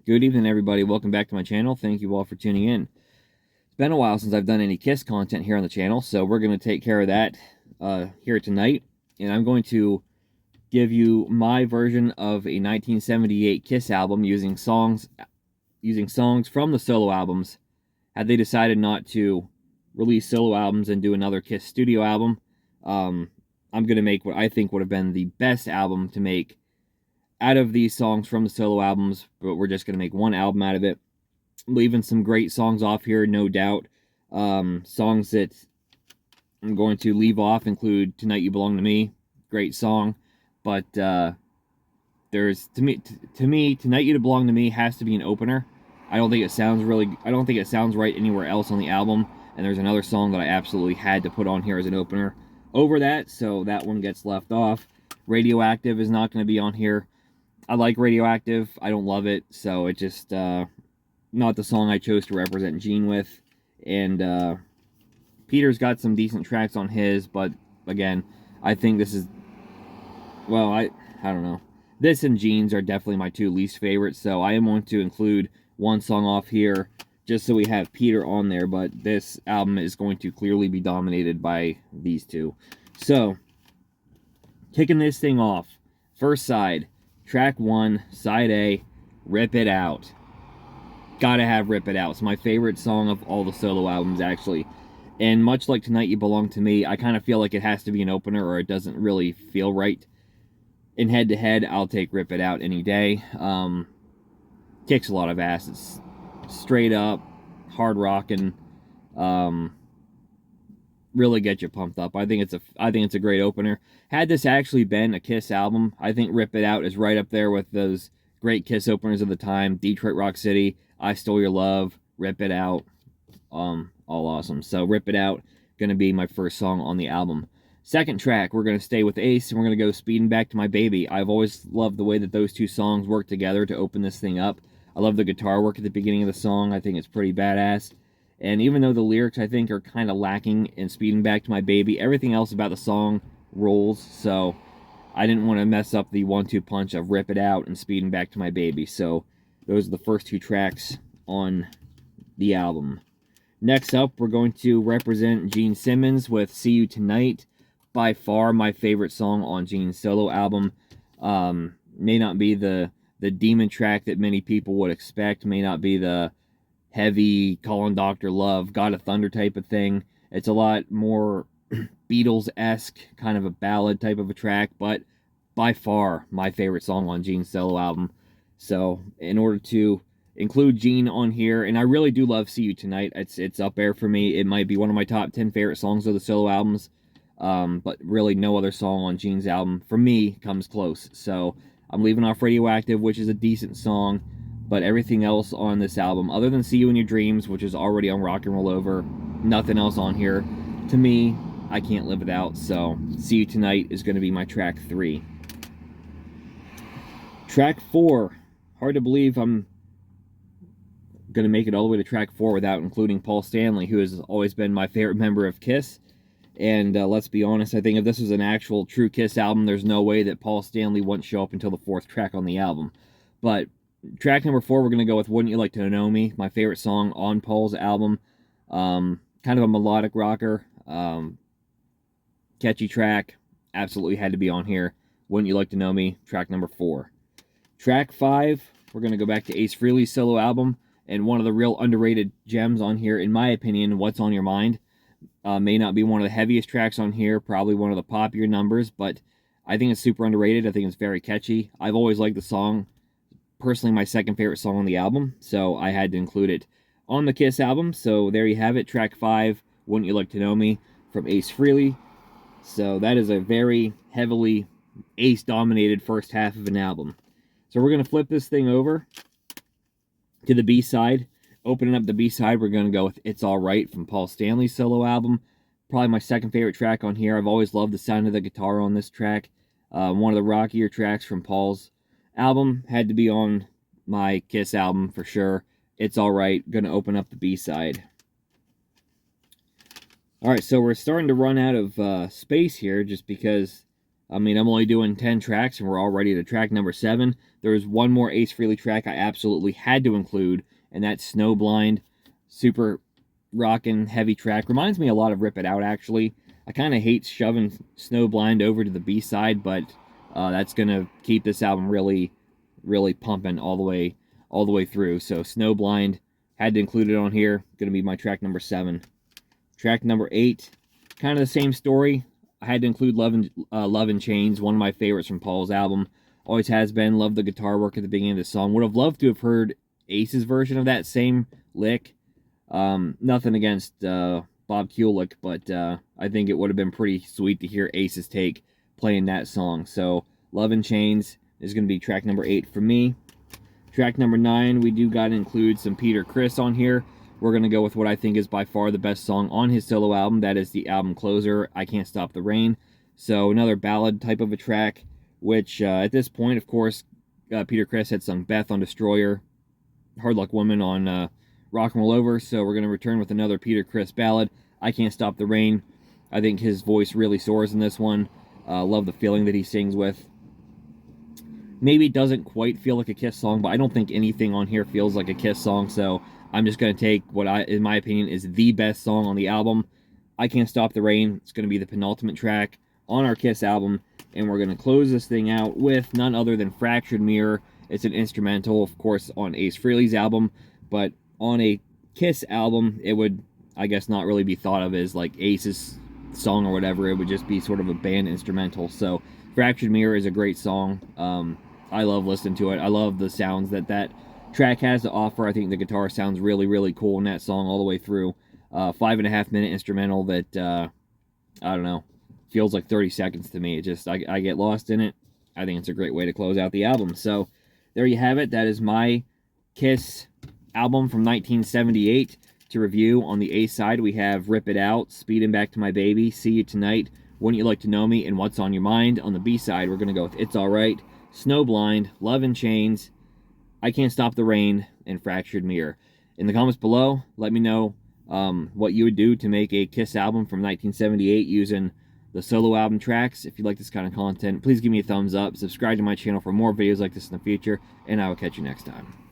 Good evening, everybody. Welcome back to my channel. Thank you all for tuning in. It's been a while since I've done any Kiss content here on the channel, so we're going to take care of that here tonight. And I'm going to give you my version of a 1978 Kiss album using songs from the solo albums. Had they decided not to release solo albums and do another Kiss studio album, I'm going to make what I think would have been the best album to make out of these songs from the solo albums, but we're just going to make one album out of it. Leaving some great songs off here, no doubt. Songs that I'm going to leave off include Tonight You Belong to Me, great song, but there's to me Tonight You Belong to Me has to be an opener. I don't think it sounds right anywhere else on the album, and there's another song that I absolutely had to put on here as an opener over that, so that one gets left off. Radioactive is not going to be on here. I like Radioactive. I don't love it, so it just not the song I chose to represent Gene with. And Peter's got some decent tracks on his, but again, I think this is, well, I don't know. This and Gene's are definitely my two least favorites, so I am going to include one song off here just so we have Peter on there, but this album is going to clearly be dominated by these two. So, kicking this thing off, first side, track 1, side A, Rip It Out. Gotta have Rip It Out. It's my favorite song of all the solo albums, actually. And much like Tonight You Belong to Me, I kind of feel like it has to be an opener or it doesn't really feel right. In head-to-head, I'll take Rip It Out any day. Kicks a lot of ass. It's straight up, hard rocking. Really get you pumped up. I think it's a great opener. Had this actually been a Kiss album, I think Rip It Out is right up there with those great Kiss openers of the time. Detroit Rock City, I Stole Your Love, Rip It Out, all awesome. So Rip It Out, gonna be my first song on the album. Second track, we're gonna stay with Ace, and we're gonna go Speeding Back to My Baby. I've always loved the way that those two songs work together to open this thing up. I love the guitar work at the beginning of the song. I think it's pretty badass. And even though the lyrics, I think, are kind of lacking in Speeding Back to My Baby, everything else about the song rolls, so I didn't want to mess up the 1-2 punch of Rip It Out and Speeding Back to My Baby. So those are the first two tracks on the album. Next up, we're going to represent Gene Simmons with See You Tonight. By far my favorite song on Gene's solo album. May not be the demon track that many people would expect. May not be the heavy Calling Dr. Love, God of Thunder type of thing. It's a lot more Beatles-esque, kind of a ballad type of a track, but by far my favorite song on Gene's solo album. So in order to include Gene on here, and I really do love See You Tonight, it's up there for me. It might be one of my top 10 favorite songs of the solo albums, but really no other song on Gene's album, for me, comes close. So I'm leaving off Radioactive, which is a decent song, but everything else on this album, other than See You in Your Dreams, which is already on Rock and Roll Over, nothing else on here. To me, I can't live without, so See You Tonight is going to be my track 3. Track 4. Hard to believe I'm going to make it all the way to track 4 without including Paul Stanley, who has always been my favorite member of Kiss. And let's be honest, I think if this was an actual true Kiss album, there's no way that Paul Stanley wouldn't show up until the 4th track on the album. But track number 4, we're going to go with Wouldn't You Like to Know Me, my favorite song on Paul's album. Kind of a melodic rocker. Catchy track. Absolutely had to be on here. Wouldn't You Like to Know Me, track number 4. Track 5, we're going to go back to Ace Frehley's solo album. And one of the real underrated gems on here, in my opinion, What's on Your Mind. May not be one of the heaviest tracks on here, probably one of the poppier numbers, but I think it's super underrated. I think it's very catchy. I've always liked the song. Personally, my second favorite song on the album, so I had to include it on the Kiss album. So there you have it, track 5, Wouldn't You Like to Know Me, from Ace Frehley. So that is a very heavily Ace-dominated first half of an album. So we're going to flip this thing over to the B-side. Opening up the B-side, we're going to go with It's Alright from Paul Stanley's solo album. Probably my second favorite track on here. I've always loved the sound of the guitar on this track. One of the rockier tracks from Paul's album. Had to be on my Kiss album for sure. It's Alright. Going to open up the B-side. Alright, so we're starting to run out of space here just because I mean, I'm only doing 10 tracks and we're already to track number 7. There's one more Ace Frehley track I absolutely had to include, and that's Snowblind. Super rockin' heavy track. Reminds me a lot of Rip It Out, actually. I kind of hate shoving Snowblind over to the B-side, but that's going to keep this album really, really pumping all the way through. So Snowblind, had to include it on here. Going to be my track number 7. Track number 8, kind of the same story. I had to include Love in Chains, one of my favorites from Paul's album. Always has been. Love the guitar work at the beginning of the song. Would have loved to have heard Ace's version of that same lick. Nothing against Bob Kulick, but I think it would have been pretty sweet to hear Ace's take playing that song. So Love in Chains is going to be track number 8 for me. Track number 9, we do got to include some Peter Criss on here. We're going to go with what I think is by far the best song on his solo album. That is the album closer, I Can't Stop the Rain. So another ballad type of a track, which at this point, of course, Peter Criss had sung Beth on Destroyer, Hard Luck Woman on Rock and Roll Over. So we're going to return with another Peter Criss ballad, I Can't Stop the Rain. I think his voice really soars in this one. Love the feeling that he sings with. Maybe it doesn't quite feel like a Kiss song, but I don't think anything on here feels like a Kiss song, so I'm just going to take what in my opinion, is the best song on the album. I Can't Stop the Rain. It's going to be the penultimate track on our Kiss album, and we're going to close this thing out with none other than Fractured Mirror. It's an instrumental, of course, on Ace Frehley's album, but on a Kiss album, it would, I guess, not really be thought of as like Ace's song or whatever. It would just be sort of a band instrumental. So Fractured Mirror is a great song. I love listening to it. I love the sounds that track has to offer. I think the guitar sounds really, really cool in that song all the way through. 5.5 minute instrumental that, I don't know, feels like 30 seconds to me. It just, I get lost in it. I think it's a great way to close out the album. So there you have it. That is my Kiss album from 1978 to review. On the A side, we have Rip It Out, Speeding Back to My Baby, See You Tonight, Wouldn't You Like to Know Me, and What's on Your Mind. On the B side, we're going to go with It's Alright, Snowblind, Love in Chains, I Can't Stop the Rain, and Fractured Mirror. In the comments below, let me know what you would do to make a Kiss album from 1978 using the solo album tracks. If you like this kind of content, please give me a thumbs up. Subscribe to my channel for more videos like this in the future, and I will catch you next time.